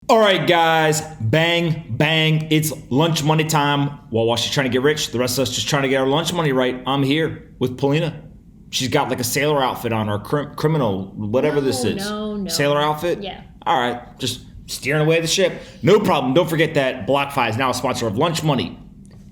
All right, guys, bang, bang. It's lunch money time. While she's trying to get rich, the rest of us just trying to get our lunch money right. I'm here with Polina. She's got like a sailor outfit on, or criminal, whatever this is. No. Sailor outfit? Yeah. All right, just steering away the ship. No problem. Don't forget that BlockFi is now a sponsor of Lunch Money.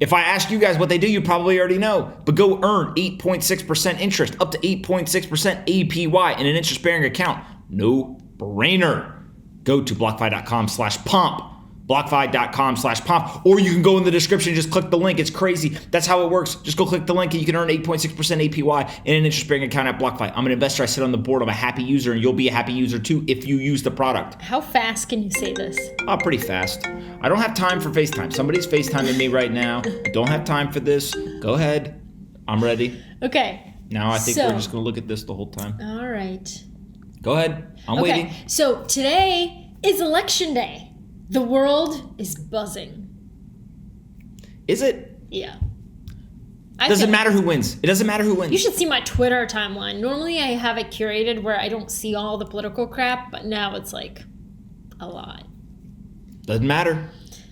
If I ask you guys what they do, you probably already know. But go earn 8.6% interest, up to 8.6% APY in an interest-bearing account. No brainer. Go to BlockFi.com/pomp. BlockFi.com/pomp. Or you can go in the description, just click the link. It's crazy. That's how it works. Just go click the link and you can earn 8.6% APY in an interest-bearing account at BlockFi. I'm an investor. I sit on the board. I'm a happy user, and you'll be a happy user too if you use the product. How fast can you say this? Pretty fast. I don't have time for FaceTime. Somebody's FaceTiming me right now. I don't have time for this. Go ahead. I'm ready. Okay. Now I think we're just going to look at this the whole time. All right. Go ahead. I'm waiting. So today is election day. The world is buzzing. Is it? Yeah. Doesn't matter who wins. It doesn't matter who wins. You should see my Twitter timeline. Normally I have it curated where I don't see all the political crap, but now it's like a lot. Doesn't matter.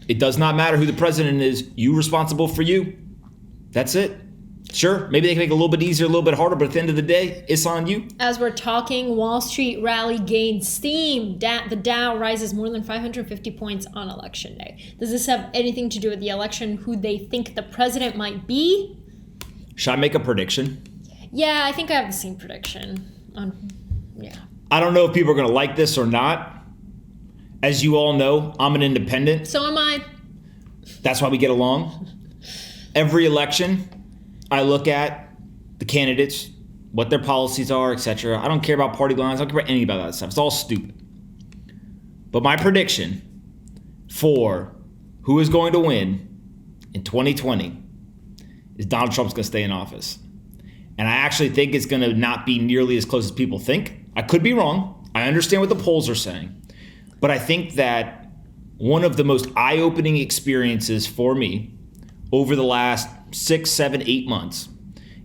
It does not matter who the president is. You responsible for you. That's it. Sure, maybe they can make it a little bit easier, a little bit harder, but at the end of the day, it's on you. As we're talking, Wall Street rally gains steam. The Dow rises more than 550 points on election day. Does this have anything to do with the election, who they think the president might be? Should I make a prediction? Yeah, I think I have the same prediction. I don't know if people are going to like this or not. As you all know, I'm an independent. So am I. That's why we get along. Every election, I look at the candidates, what their policies are, etc. I don't care about party lines. I don't care about any about that stuff. It's all stupid. But my prediction for who is going to win in 2020 is Donald Trump's going to stay in office. And I actually think it's going to not be nearly as close as people think. I could be wrong. I understand what the polls are saying. But I think that one of the most eye-opening experiences for me over the last 6, 7, 8 months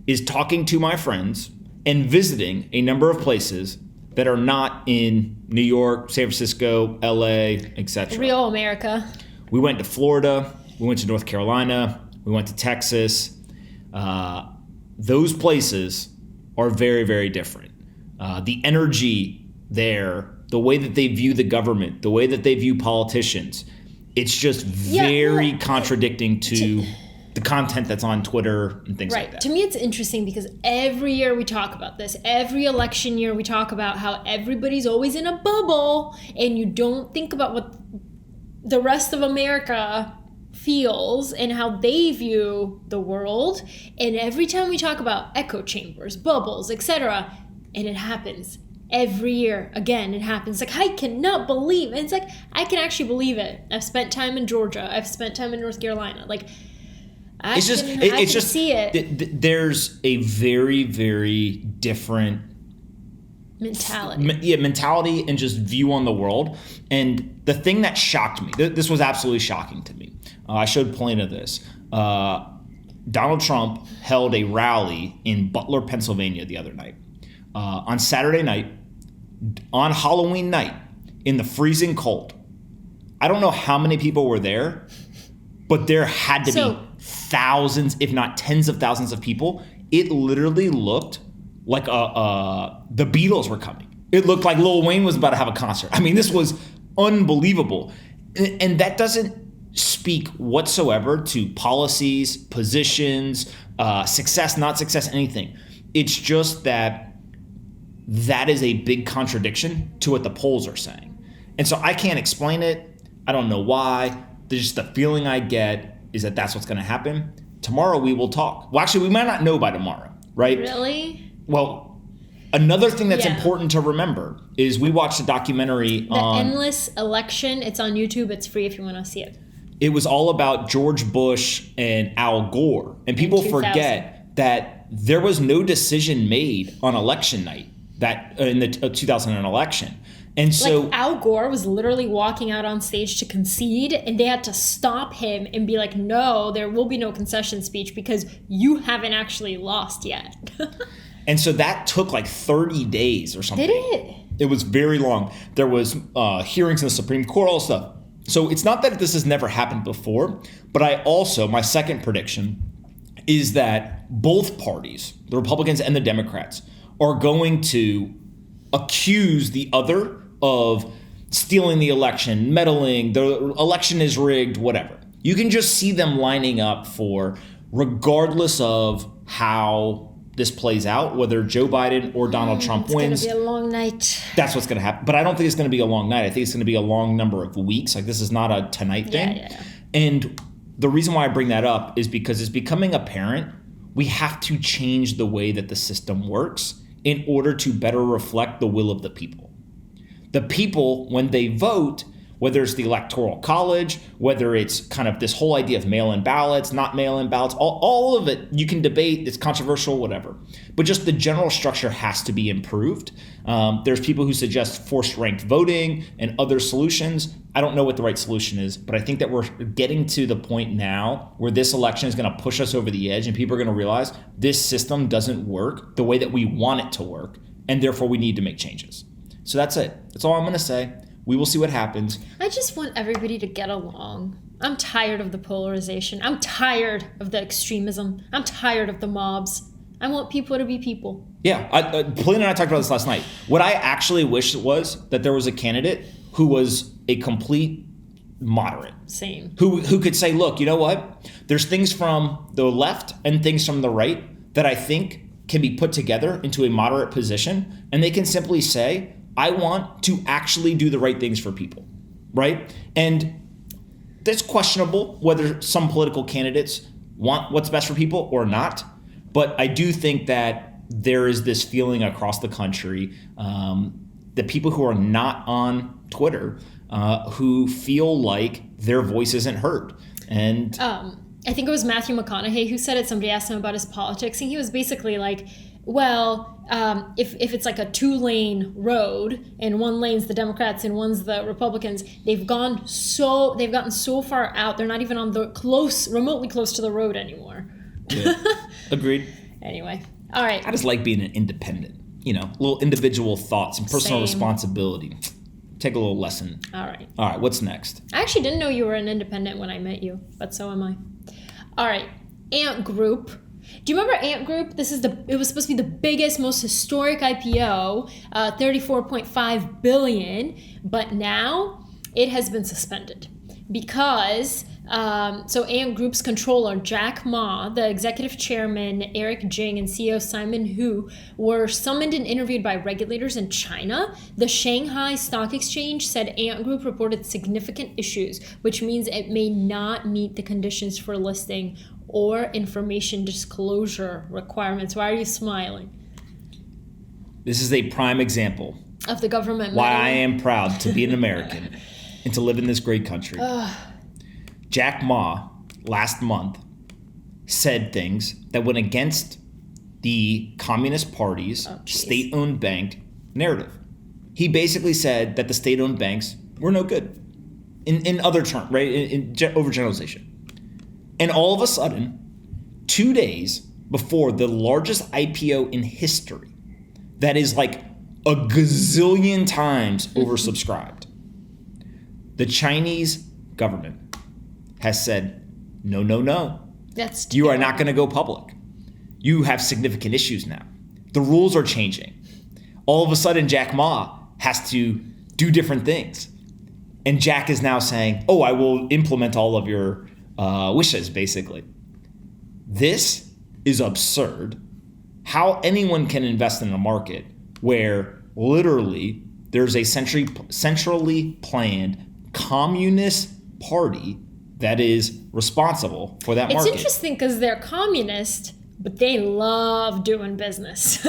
is talking to my friends and visiting a number of places that are not in New York, San Francisco, LA, etc. Real America. We went to Florida. We went to North Carolina. We went to Texas. Those places are very, very different. The energy there, the way that they view the government, the way that they view politicians, it's just very contradicting to the content that's on Twitter and things like that. To me, it's interesting because every year we talk about this. Every election year we talk about how everybody's always in a bubble and you don't think about what the rest of America feels and how they view the world. And every time we talk about echo chambers, bubbles, etc., and it happens every year. Again, it happens. Like, I cannot believe it. It's like, I can actually believe it. I've spent time in Georgia. I've spent time in North Carolina. Like, I can see it. There's a very, very different mentality. Mentality and just view on the world. And the thing that shocked me, this was absolutely shocking to me. I showed Polina this. Donald Trump held a rally in Butler, Pennsylvania the other night. On Saturday night, on Halloween night, in the freezing cold. I don't know how many people were there, but there had to be thousands, if not tens of thousands of people. It literally looked like the Beatles were coming. It looked like Lil Wayne was about to have a concert. I mean, this was unbelievable. And that doesn't speak whatsoever to policies, positions, success, not success, anything. It's just that is a big contradiction to what the polls are saying. And so I can't explain it. I don't know why. There's just the feeling I get is that that's what's going to happen. Tomorrow we will talk. Well, actually, we might not know by tomorrow, right? Really? Well, another thing that's important to remember is we watched a documentary on... Endless Election. It's on YouTube. It's free if you want to see it. It was all about George Bush and Al Gore. And people forget that there was no decision made on election night that in the 2000 election. And so like Al Gore was literally walking out on stage to concede, and they had to stop him and be like, no, there will be no concession speech because you haven't actually lost yet. And so that took like 30 days or something. Did it? It was very long. There was hearings in the Supreme Court, all stuff. So it's not that this has never happened before, but my second prediction is that both parties, the Republicans and the Democrats, are going to accuse the other of stealing the election, meddling, the election is rigged, whatever. You can just see them lining up for, regardless of how this plays out, whether Joe Biden or Donald Trump wins. It's going to be a long night. That's what's going to happen. But I don't think it's going to be a long night. I think it's going to be a long number of weeks. Like, this is not a tonight thing. Yeah. And the reason why I bring that up is because it's becoming apparent we have to change the way that the system works in order to better reflect the will of the people. The people, when they vote, whether it's the Electoral College, whether it's kind of this whole idea of mail-in ballots, not mail-in ballots, all of it, you can debate, it's controversial, whatever. But just the general structure has to be improved. There's people who suggest forced ranked voting and other solutions. I don't know what the right solution is, but I think that we're getting to the point now where this election is going to push us over the edge and people are going to realize this system doesn't work the way that we want it to work, and therefore we need to make changes. So that's it. That's all I'm going to say. We will see what happens. I just want everybody to get along. I'm tired of the polarization. I'm tired of the extremism. I'm tired of the mobs. I want people to be people. Yeah, Pauline and I talked about this last night. What I actually wish was that there was a candidate who was a complete moderate. Same. Who could say, look, you know what? There's things from the left and things from the right that I think can be put together into a moderate position, and they can simply say, I want to actually do the right things for people, right? And that's questionable whether some political candidates want what's best for people or not. But I do think that there is this feeling across the country that people who are not on Twitter who feel like their voice isn't heard. And I think it was Matthew McConaughey who said it. Somebody asked him about his politics, and he was basically like, well, if it's like a 2-lane road and one lane's the Democrats and one's the Republicans, they've gotten so far out, they're not even on the remotely close to the road anymore. Yeah. Agreed. Anyway, all right. I just like being an independent, little individual thoughts and personal responsibility. Take a little lesson. All right, what's next? I actually didn't know you were an independent when I met you, but so am I. All right, Ant Group. Do you remember Ant Group? It was supposed to be the biggest, most historic IPO, $34.5 billion, but now it has been suspended because so Ant Group's controller Jack Ma, the executive chairman Eric Jing, and CEO Simon Hu were summoned and interviewed by regulators in China. The Shanghai Stock Exchange said Ant Group reported significant issues, which means it may not meet the conditions for listing or information disclosure requirements. Why are you smiling? This is a prime example of the government why I am proud to be an American and to live in this great country. Jack Ma last month said things that went against the Communist Party's state-owned bank narrative. He basically said that the state-owned banks were no good in other terms, right? In overgeneralization. And all of a sudden, 2 days before the largest IPO in history, that is like a gazillion times oversubscribed, the Chinese government has said, no. You are not going to go public. You have significant issues now. The rules are changing. All of a sudden, Jack Ma has to do different things. And Jack is now saying, I will implement all of your wishes, basically. This is absurd. How anyone can invest in a market where literally there's a centrally planned communist party that is responsible for that market. It's interesting because they're communist, but they love doing business.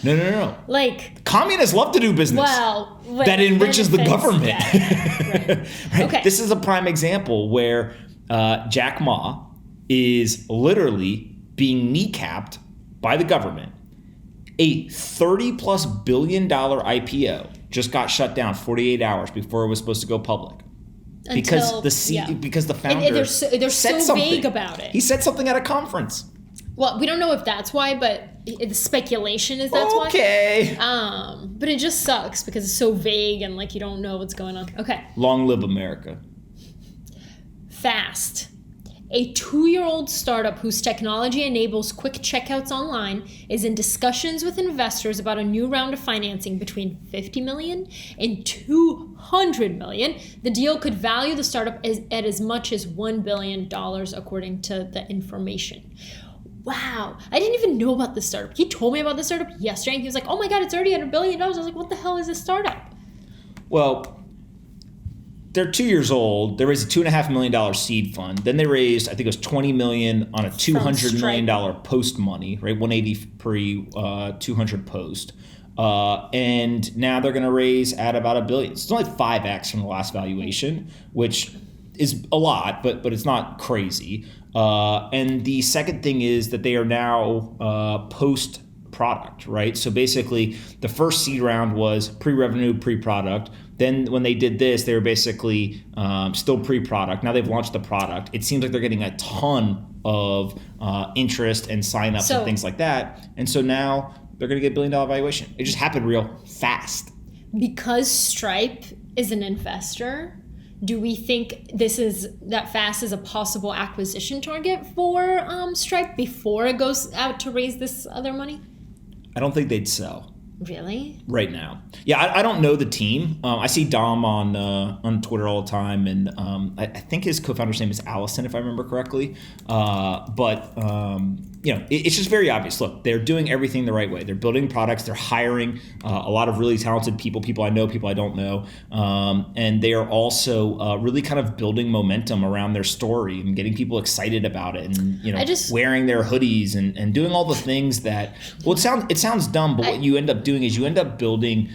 No. Like, communists love to do business. Well, that enriches the government. Yeah. Right. Okay. This is a prime example where Jack Ma is literally being kneecapped by the government. A $30+ billion IPO just got shut down 48 hours before it was supposed to go public. Because the founder they're so vague about it. He said something at a conference. Well, we don't know if that's why, but the speculation is that's why. Okay. But it just sucks because it's so vague and like you don't know what's going on. Okay. Long live America. Fast. A 2-year-old startup whose technology enables quick checkouts online is in discussions with investors about a new round of financing between $50 million and $200 million. The deal could value the startup at as much as $1 billion, according to the information. Wow. I didn't even know about this startup. He told me about this startup yesterday, and he was like, oh my God, it's already at $1 billion. I was like, what the hell is this startup? Well, they're 2 years old. They raised a $2.5 million seed fund. Then they raised, I think it was $20 million on a $200 million post money, right? 180 pre, 200 post. And now they're going to raise at about $1 billion. It's only 5x from the last valuation, which is a lot, but it's not crazy. And the second thing is that they are now post product, right? So basically, the first seed round was pre-revenue, pre-product. Then when they did this, they were basically still pre-product. Now they've launched the product. It seems like they're getting a ton of interest and signups and things like that. And so now they're going to get $1 billion valuation. It just happened real fast. Because Stripe is an investor, do we think that Fast is a possible acquisition target for Stripe before it goes out to raise this other money? I don't think they'd sell. Really? Right now. Yeah, I don't know the team. I see Dom on Twitter all the time, and I think his co-founder's name is Allison, if I remember correctly. It's just very obvious. Look, they're doing everything the right way. They're building products. They're hiring a lot of really talented people I know, people I don't know. And they are also really kind of building momentum around their story and getting people excited about it and, wearing their hoodies and doing all the things that, well, it sounds dumb, but what you end up doing is you end up building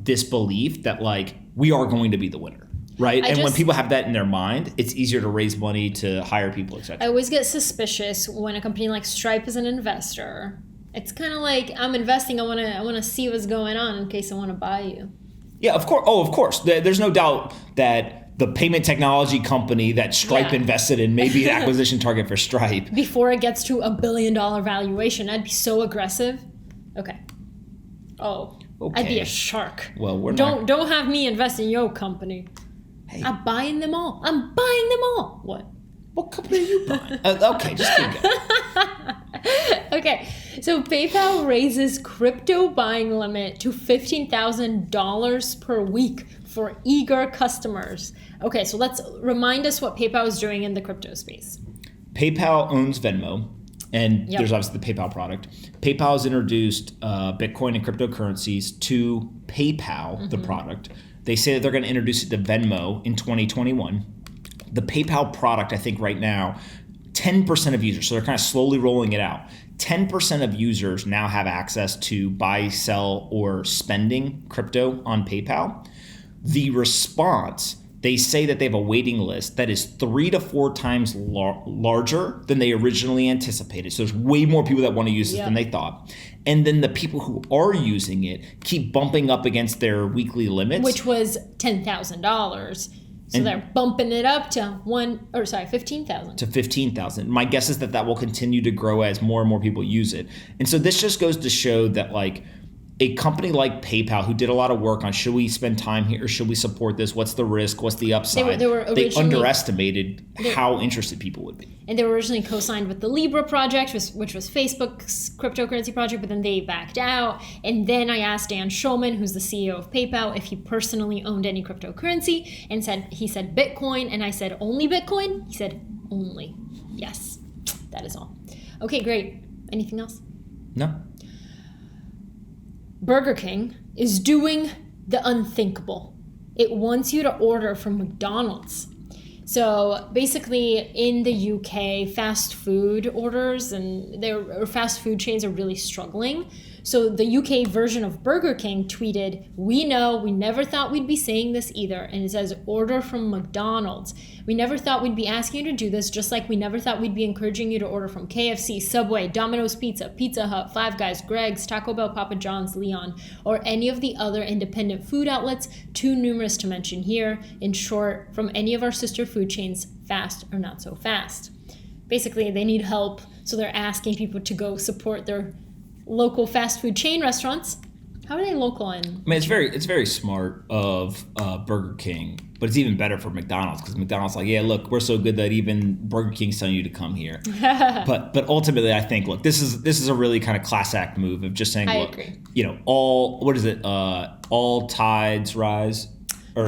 this belief that like we are going to be the winner, right? When people have that in their mind, it's easier to raise money, to hire people, etc. I always get suspicious when a company like Stripe is an investor. It's kind of like I'm investing. I want to see what's going on in case I want to buy you. Yeah, of course. Oh, of course. There's no doubt that the payment technology company that Stripe invested in may be an acquisition target for Stripe. Before it gets to $1 billion valuation, I'd be so aggressive. Okay. Oh, okay. I'd be a shark. Well, don't have me invest in your company. Hey. I'm buying them all. What company are you buying? Okay, just keep going. Okay, so PayPal raises crypto buying limit to $15,000 per week for eager customers. Okay, so let's remind us what PayPal is doing in the crypto space. PayPal owns Venmo. And there's obviously the PayPal product. PayPal has introduced Bitcoin and cryptocurrencies to PayPal, the product. They say that they're going to introduce it to Venmo in 2021. The PayPal product, I think right now, 10% of users, so they're kind of slowly rolling it out. 10% of users now have access to buy, sell, or spending crypto on PayPal. The response, they say that they have a waiting list that is 3 to 4 times larger than they originally anticipated. So there's way more people that want to use it than they thought. And then the people who are using it keep bumping up against their weekly limits. Which was $10,000. So they're bumping it up to $15,000. To $15,000. My guess is that will continue to grow as more and more people use it. And so this just goes to show that like a company like PayPal, who did a lot of work on should we spend time here, should we support this, what's the risk, what's the upside, they underestimated how interested people would be. And they were originally co-signed with the Libra project, which was Facebook's cryptocurrency project, but then they backed out. And then I asked Dan Schulman, who's the CEO of PayPal, if he personally owned any cryptocurrency, and he said Bitcoin, and I said only Bitcoin? He said only. Yes, that is all. Okay, great. Anything else? No. Burger King is doing the unthinkable. It wants you to order from McDonald's. So basically in the UK, fast food orders and fast food chains are really struggling. So the UK version of Burger King tweeted, "We know, we never thought we'd be saying this either." And it says, order from McDonald's. "We never thought we'd be asking you to do this, just like we never thought we'd be encouraging you to order from KFC, Subway, Domino's Pizza, Pizza Hut, Five Guys, Greg's, Taco Bell, Papa John's, Leon, or any of the other independent food outlets, too numerous to mention here. In short, from any of our sister food chains, fast or not so fast." basically they need help, so they're asking people to go support their local fast food chain restaurants. How are they local in? I mean, it's very smart of Burger King, but it's even better for McDonald's because McDonald's like, yeah, look, we're so good that even Burger King's telling you to come here. but ultimately, I think, look, this is a really kind of class act move of just saying, I look, agree. you know, all tides rise. Or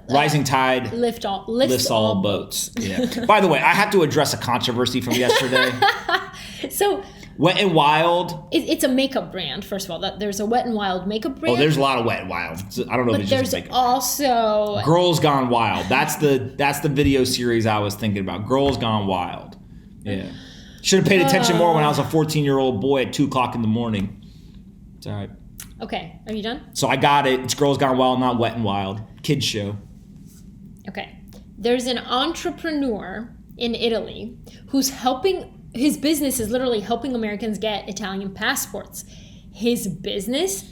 rising tide lifts all boats. Yeah. By the way, I have to address a controversy from yesterday. So Wet n Wild. It's a makeup brand. First of all, there's a Wet n Wild makeup brand. Oh, there's a lot of Wet n Wild. I don't know if it's just a makeup. Also Girls Gone Wild. That's the video series I was thinking about. Girls Gone Wild. Yeah. Should have paid attention more when I was a 14-year-old boy at 2:00 in the morning. It's all right. Okay, are you done? So I got it. It's Girls Gone Wild, not Wet n Wild. Kids show. Okay. There's an entrepreneur in Italy who's his business is literally helping Americans get Italian passports. His business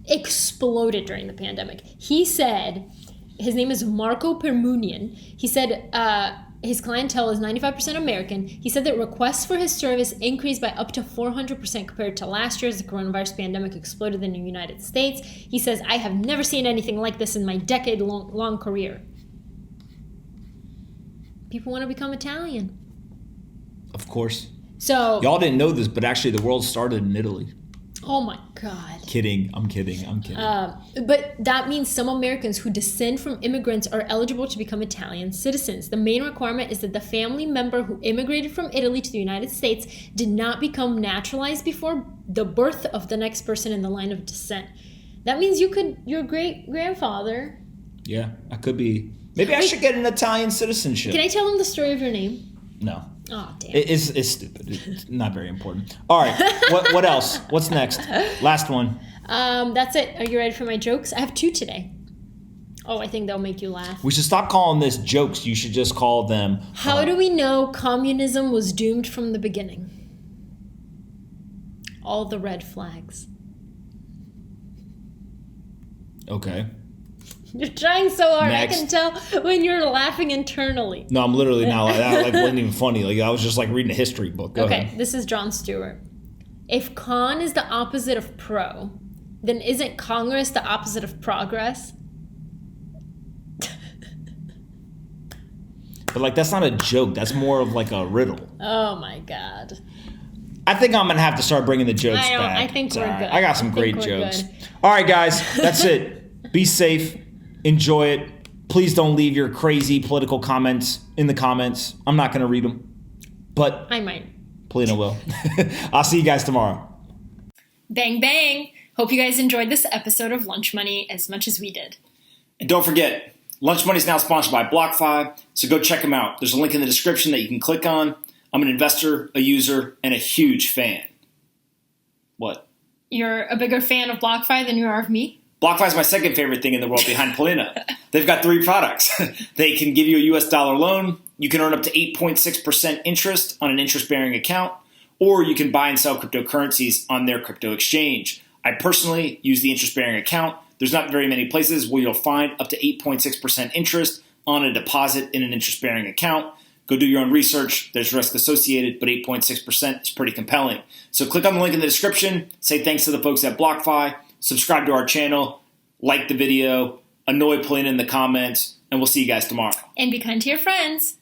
exploded during the pandemic. He said, his name is Marco Permunian. He said his clientele is 95% American. He said that requests for his service increased by up to 400% compared to last year as the coronavirus pandemic exploded in the United States. He says, I have never seen anything like this in my decade-long career. People want to become Italian. Of course. So y'all didn't know this, but actually the world started in Italy. Oh my God. Kidding. I'm kidding. But that means some Americans who descend from immigrants are eligible to become Italian citizens. The main requirement is that the family member who immigrated from Italy to the United States did not become naturalized before the birth of the next person in the line of descent. That means your great-grandfather. Yeah, I could be. Maybe I should get an Italian citizenship. Can I tell him the story of your name? No. Oh, damn. It's stupid. It's not very important. All right. What else? What's next? Last one. That's it. Are you ready for my jokes? I have 2 today. Oh, I think they'll make you laugh. We should stop calling this jokes. You should just call them... How do we know communism was doomed from the beginning? All the red flags. Okay. You're trying so hard. Next. I can tell when you're laughing internally. No, I'm literally not. That wasn't even funny. Like I was just like reading a history book. Go ahead. This is Jon Stewart. If con is the opposite of pro, then isn't Congress the opposite of progress? But like that's not a joke. That's more of like a riddle. Oh my God. I think I'm gonna have to start bringing the jokes back. I think we're good. I got some great jokes. All right, guys, that's it. Be safe. Enjoy it. Please don't leave your crazy political comments in the comments. I'm not gonna read them, but I might. Polina will. I'll see you guys tomorrow. Bang, bang. Hope you guys enjoyed this episode of Lunch Money as much as we did. And don't forget, Lunch Money is now sponsored by BlockFi, so go check them out. There's a link in the description that you can click on. I'm an investor, a user, and a huge fan. What? You're a bigger fan of BlockFi than you are of me? BlockFi is my second favorite thing in the world behind Polina. They've got 3 products. They can give you a US dollar loan. You can earn up to 8.6% interest on an interest-bearing account, or you can buy and sell cryptocurrencies on their crypto exchange. I personally use the interest-bearing account. There's not very many places where you'll find up to 8.6% interest on a deposit in an interest-bearing account. Go do your own research. There's risk associated, but 8.6% is pretty compelling. So click on the link in the description. Say thanks to the folks at BlockFi. Subscribe to our channel. Like the video. Annoy Polina in the comments. And we'll see you guys tomorrow. And be kind to your friends.